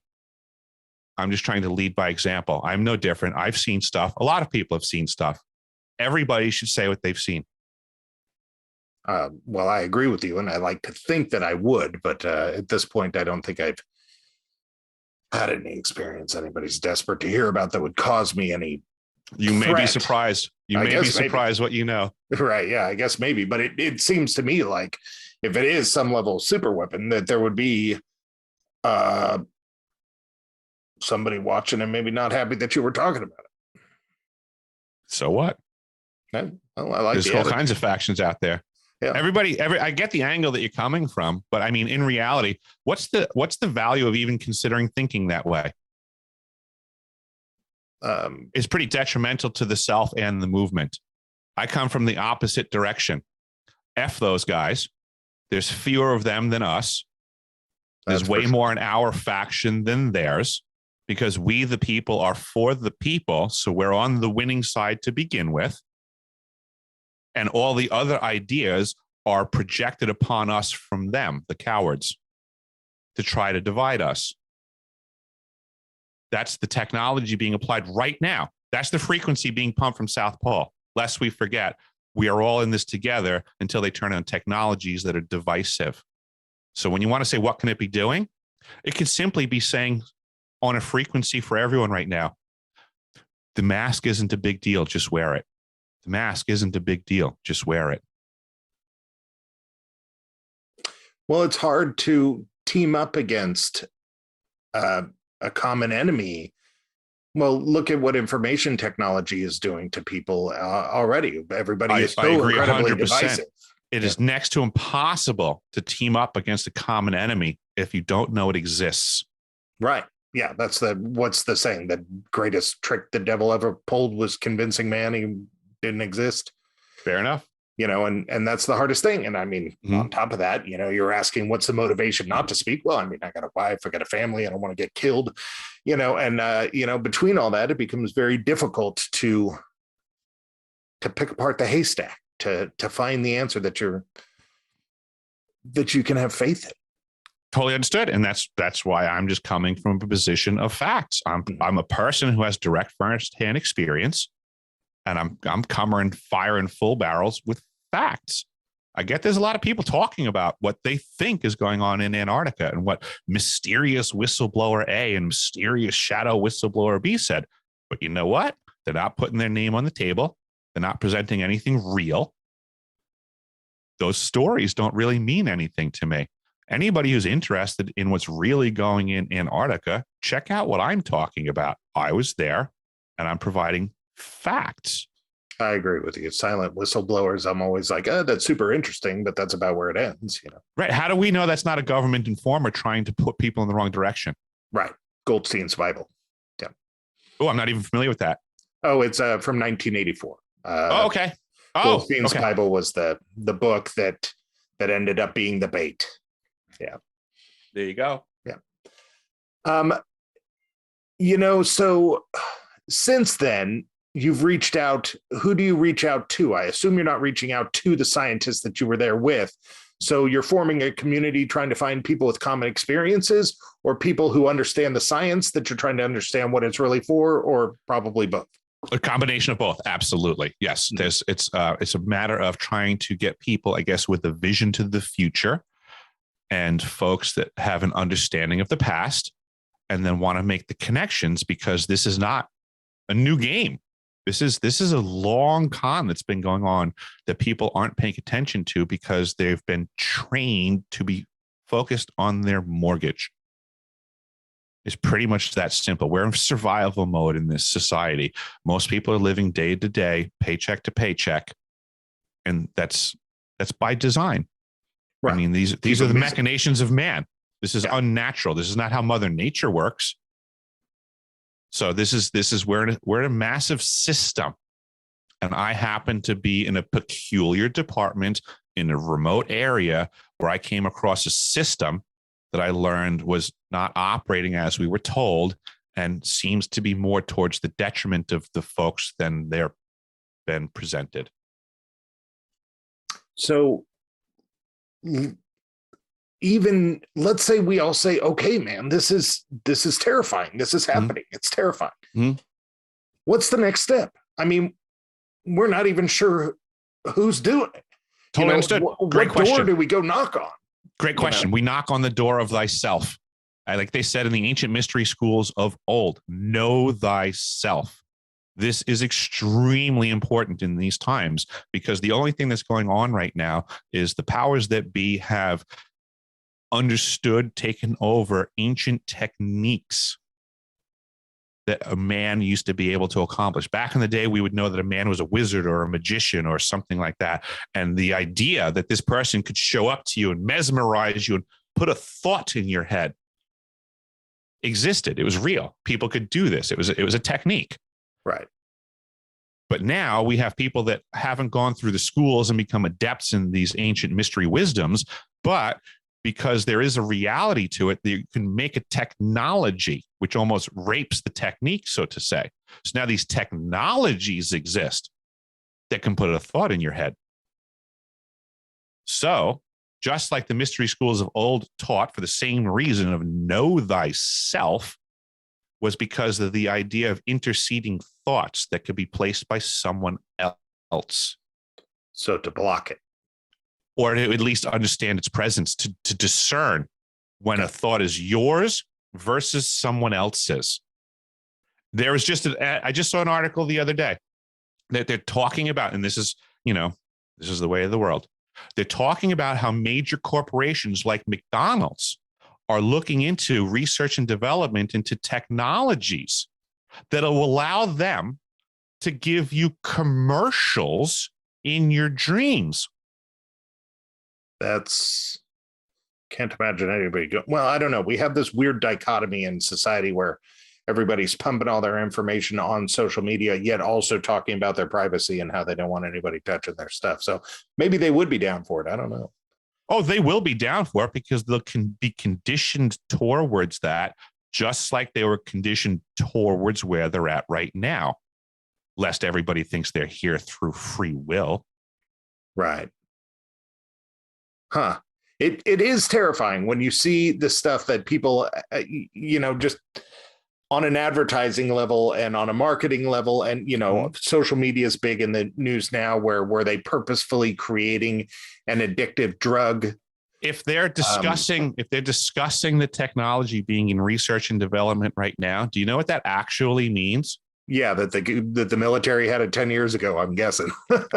I'm just trying to lead by example. I'm no different. I've seen stuff. A lot of people have seen stuff. Everybody should say what they've seen. Well, I agree with you, and I like to think that I would, but at this point, I don't think I've had any experience anybody's desperate to hear about that would cause me any. You may be surprised. You may be surprised what you know. Right. Yeah, I guess maybe. But it seems to me like if it is some level of super weapon, that there would be somebody watching and maybe not happy that you were talking about it. So what? Well, I like There's all kinds of factions out there. Yeah. I get the angle that you're coming from, but I mean, in reality, what's the value of even considering thinking that way? It's pretty detrimental to the self and the movement. I come from the opposite direction. F those guys. There's fewer of them than us. There's way more in our faction than theirs, because we, the people, are for the people. So we're on the winning side to begin with. And all the other ideas are projected upon us from them, the cowards, to try to divide us. That's the technology being applied right now. That's the frequency being pumped from South Pole. Lest we forget, we are all in this together until they turn on technologies that are divisive. So when you want to say, what can it be doing? It could simply be saying on a frequency for everyone right now, the mask isn't a big deal, just wear it. The mask isn't a big deal, just wear it. Well, it's hard to team up against a common enemy. Well, look at what information technology is doing to people already. Everybody is so incredibly 100%. Divisive. It is next to impossible to team up against a common enemy if you don't know it exists. Right. Yeah. What's the saying? The greatest trick the devil ever pulled was convincing man he didn't exist. Fair enough. And that's the hardest thing. And I mean, on top of that, you're asking what's the motivation not to speak? Well, I mean, I got a wife, I got a family, I don't want to get killed, and between all that, it becomes very difficult to pick apart the haystack, to find the answer that you can have faith in. Totally understood. And that's why I'm just coming from a position of facts. I'm a person who has direct firsthand experience. And I'm coming firing full barrels with facts. I get there's a lot of people talking about what they think is going on in Antarctica and what mysterious whistleblower A and mysterious shadow whistleblower B said. But you know what? They're not putting their name on the table. They're not presenting anything real. Those stories don't really mean anything to me. Anybody who's interested in what's really going in Antarctica, check out what I'm talking about. I was there and I'm providing facts. I agree with you. Silent whistleblowers, I'm always like, oh, that's super interesting, but that's about where it ends, you know. Right. How do we know that's not a government informer trying to put people in the wrong direction? Right. Goldstein's Bible. Yeah. Oh, I'm not even familiar with that. Oh, it's from 1984. Okay. Goldstein's Bible was the book that ended up being the bait. Yeah. There you go. Yeah. You know, so since then, you've reached out. Who do you reach out to? I assume you're not reaching out to the scientists that you were there with. So you're forming a community trying to find people with common experiences, or people who understand the science that you're trying to understand what it's really for, or probably both. A combination of both. Absolutely. Yes. It's a matter of trying to get people, I guess, with a vision to the future and folks that have an understanding of the past and then want to make the connections, because this is not a new game. This is a long con that's been going on that people aren't paying attention to because they've been trained to be focused on their mortgage. It's pretty much that simple. We're in survival mode in this society. Most people are living day to day, paycheck to paycheck, and that's by design. Right. I mean, these are the machinations of man. This is unnatural. This is not how Mother Nature works. So this is we're in a massive system, and I happen to be in a peculiar department in a remote area where I came across a system that I learned was not operating as we were told, and seems to be more towards the detriment of the folks than they're been presented. So even let's say we all say, okay, man, this is terrifying. This is happening. Mm-hmm. It's terrifying. Mm-hmm. What's the next step? I mean, we're not even sure who's doing it. Totally understood. Great question. What door do we go knock on? Great question. We knock on the door of thyself. Like they said in the ancient mystery schools of old, know thyself. This is extremely important in these times, because the only thing that's going on right now is the powers that be have understood, taken over ancient techniques that a man used to be able to accomplish. Back in the day, we would know that a man was a wizard or a magician or something like that. And the idea that this person could show up to you and mesmerize you and put a thought in your head existed. It was real. People could do this. It was a technique. Right. But now we have people that haven't gone through the schools and become adepts in these ancient mystery wisdoms, but because there is a reality to it, you can make a technology which almost rapes the technique, so to say. So now these technologies exist that can put a thought in your head. So just like the mystery schools of old taught for the same reason of know thyself, was because of the idea of interceding thoughts that could be placed by someone else. So to block it. Or to at least understand its presence, to discern when a thought is yours versus someone else's. There was I just saw an article the other day that they're talking about, and this is the way of the world. They're talking about how major corporations like McDonald's are looking into research and development into technologies that will allow them to give you commercials in your dreams. Can't imagine anybody well, I don't know. We have this weird dichotomy in society where everybody's pumping all their information on social media, yet also talking about their privacy and how they don't want anybody touching their stuff. So maybe they would be down for it. I don't know. Oh, they will be down for it, because they can be conditioned towards that, just like they were conditioned towards where they're at right now, lest everybody thinks they're here through free will. Right. Huh. It is terrifying when you see the stuff that people, just on an advertising level and on a marketing level, and, social media is big in the news now, where they purposefully creating an addictive drug. If they're discussing the technology being in research and development right now, do you know what that actually means? Yeah, that the military had it 10 years ago, I'm guessing.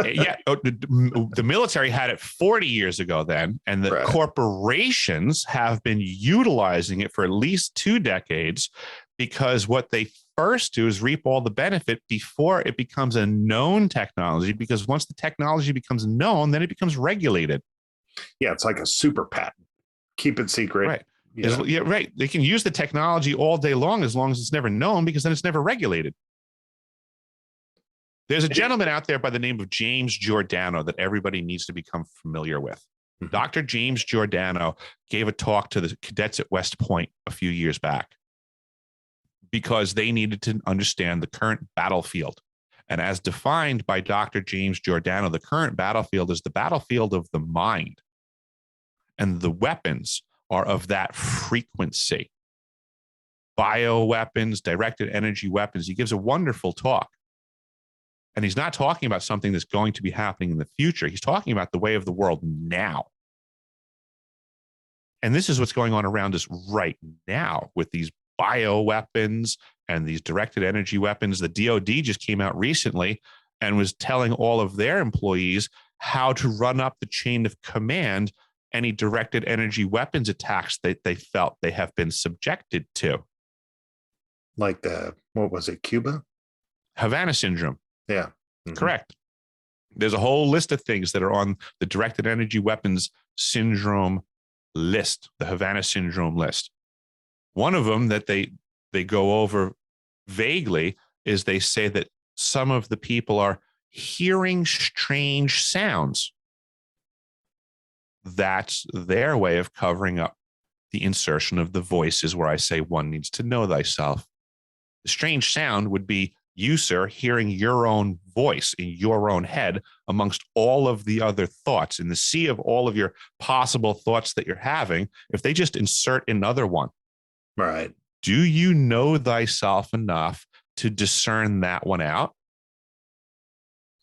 Yeah, the military had it 40 years ago then, and the corporations have been utilizing it for at least 2 decades, because what they first do is reap all the benefit before it becomes a known technology, because once the technology becomes known, then it becomes regulated. Yeah, it's like a super patent. Keep it secret. Right. Yeah. Yeah, right. They can use the technology all day long as it's never known, because then it's never regulated. There's a gentleman out there by the name of James Giordano that everybody needs to become familiar with. Mhm. Dr. James Giordano gave a talk to the cadets at West Point a few years back because they needed to understand the current battlefield. And as defined by Dr. James Giordano, the current battlefield is the battlefield of the mind. And the weapons are of that frequency. Bioweapons, directed energy weapons. He gives a wonderful talk. And he's not talking about something that's going to be happening in the future. He's talking about the way of the world now. And this is what's going on around us right now with these bioweapons and these directed energy weapons. The DoD just came out recently and was telling all of their employees how to run up the chain of command any directed energy weapons attacks that they felt they have been subjected to. Like what was it, Cuba? Havana syndrome. Yeah. Mm-hmm. Correct. There's a whole list of things that are on the directed energy weapons syndrome list, the Havana syndrome list. One of them that they go over vaguely is they say that some of the people are hearing strange sounds. That's their way of covering up the insertion of the voices where I say one needs to know thyself. The strange sound would be you, sir, hearing your own voice in your own head amongst all of the other thoughts in the sea of all of your possible thoughts that you're having. If they just insert another one, right? Do you know thyself enough to discern that one out?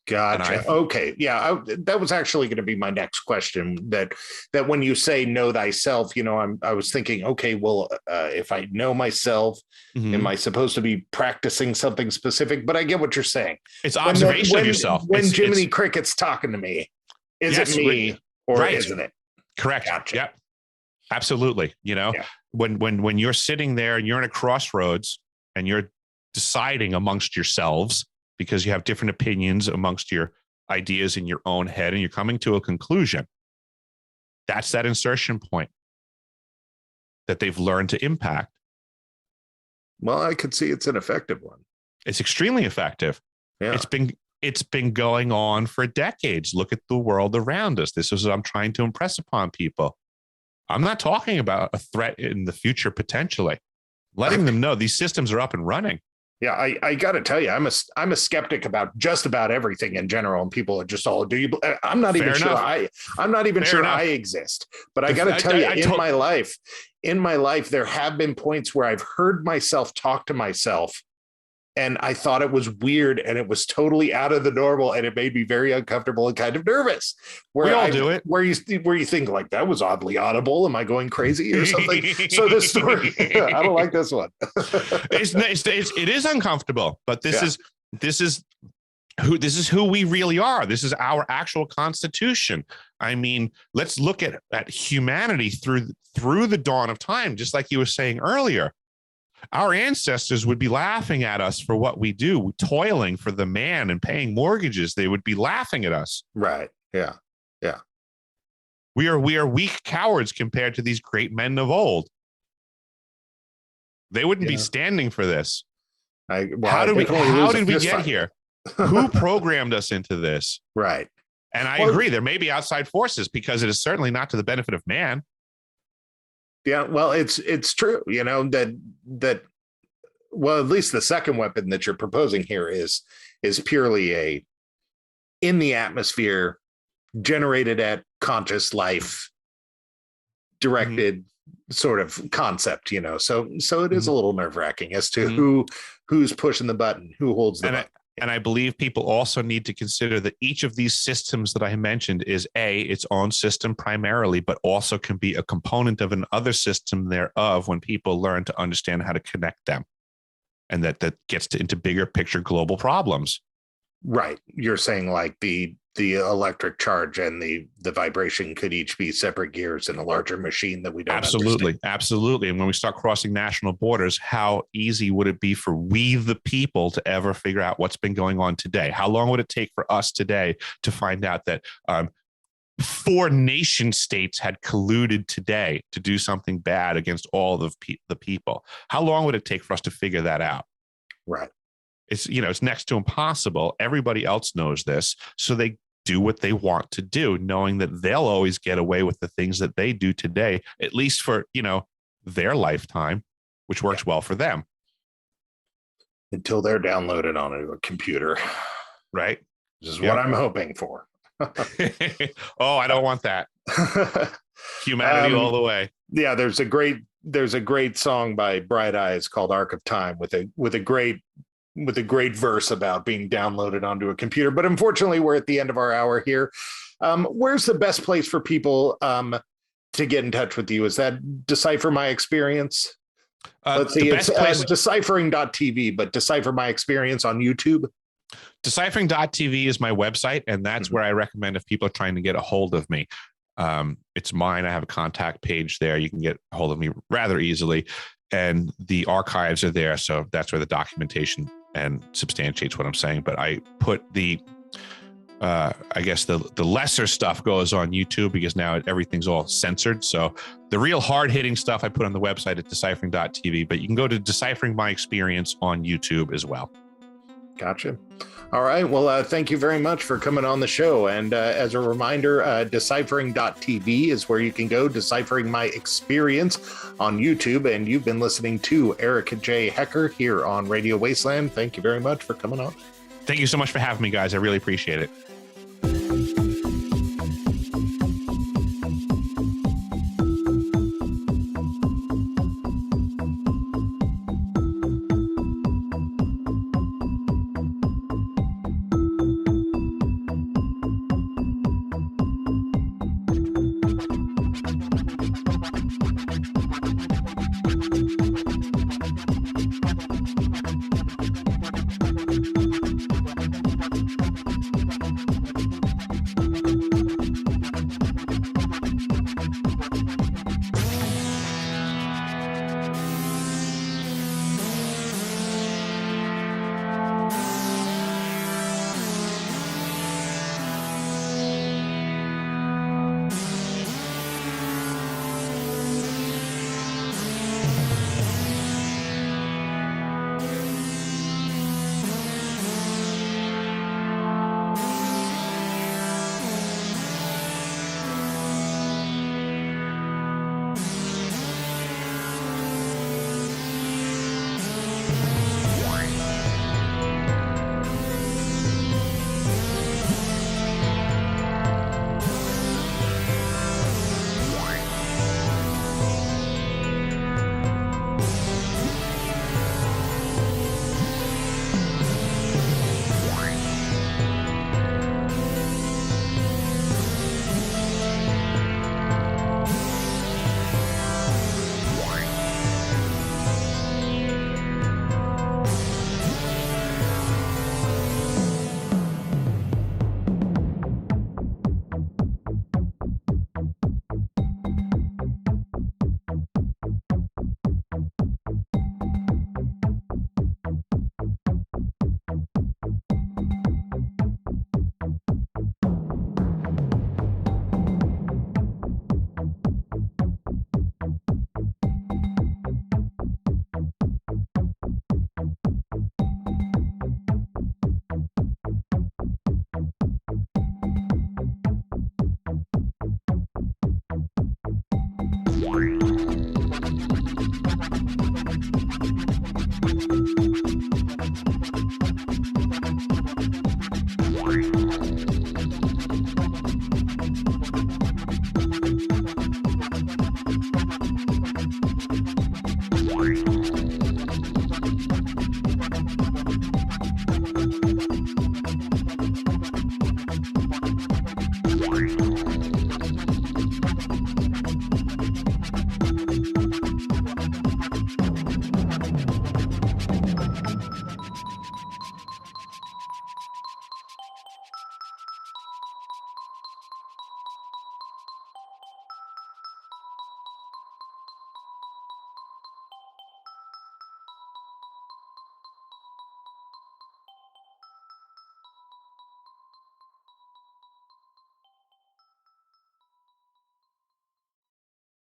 Gotcha. Okay. Yeah. That was actually going to be my next question, that when you say know thyself, I was thinking, okay, well, if I know myself, am I supposed to be practicing something specific? But I get what you're saying. It's observation of yourself. When Jiminy Cricket's talking to me, is it me or isn't it? Correct. Gotcha. Yep. Absolutely. When you're sitting there and you're in a crossroads and you're deciding amongst yourselves, because you have different opinions amongst your ideas in your own head and you're coming to a conclusion. That's that insertion point that they've learned to impact. Well, I could see it's an effective one. It's extremely effective. Yeah. It's been going on for decades. Look at the world around us. This is what I'm trying to impress upon people. I'm not talking about a threat in the future potentially. Letting them know these systems are up and running. Yeah, I got to tell you, I'm a skeptic about just about everything in general, and people are just all, do you? I'm not even sure. I'm not even sure I exist. But I got to tell you, in my life, there have been points where I've heard myself talk to myself, and I thought it was weird, and it was totally out of the normal, and it made me very uncomfortable and kind of nervous. We all do it. Where you think like, that was oddly audible. Am I going crazy or something? So this story, I don't like this one. It is uncomfortable, but this is who we really are. This is our actual constitution. I mean, let's look at humanity through the dawn of time, just like you were saying earlier. Our ancestors would be laughing at us for what we do, toiling for the man and paying mortgages. They would be laughing at us. Right. Yeah. Yeah. We are weak cowards compared to these great men of old. They wouldn't be standing for this. How did we get here? Who programmed us into this? Right. And I agree, there may be outside forces, because it is certainly not to the benefit of man. Yeah, well, it's true, that well, at least the second weapon that you're proposing here is purely in the atmosphere, generated at conscious life, directed sort of concept, so it is a little nerve-wracking as to who's pushing the button, who holds the button. And I believe people also need to consider that each of these systems that I mentioned is its own system primarily, but also can be a component of another system thereof when people learn to understand how to connect them. And that gets into bigger picture global problems. Right. You're saying like the the electric charge and the vibration could each be separate gears in a larger machine that we don't understand. Absolutely. And when we start crossing national borders, how easy would it be for we, the people, to ever figure out what's been going on today? How long would it take for us today to find out that 4 nation states had colluded today to do something bad against all of the people? How long would it take for us to figure that out? Right. It's, it's next to impossible. Everybody else knows this. So they do what they want to do, knowing that they'll always get away with the things that they do today, at least for, their lifetime, which works well for them. Until they're downloaded onto a computer. Right. This is what I'm hoping for. Oh, I don't want that. Humanity all the way. Yeah, there's a great song by Bright Eyes called Arc of Time with a great verse about being downloaded onto a computer. But unfortunately, we're at the end of our hour here. Where's the best place for people to get in touch with you? Is that Decipher My Experience? Let's see, it's deciphering.tv, but Decipher My Experience on YouTube. Deciphering.tv is my website, and that's where I recommend if people are trying to get a hold of me. It's mine. I have a contact page there. You can get a hold of me rather easily, and the archives are there. So that's where the documentation and substantiates what I'm saying. But I put the I guess the lesser stuff goes on YouTube because now everything's all censored. So the real hard hitting stuff I put on the website at deciphering.tv, but you can go to Deciphering My Experience on YouTube as well. Gotcha. All right. Well, thank you very much for coming on the show. And as a reminder, deciphering.tv is where you can go. Deciphering My Experience on YouTube. And you've been listening to Eric J. Hecker here on Radio Wasteland. Thank you very much for coming on. Thank you so much for having me, guys. I really appreciate it. Wow.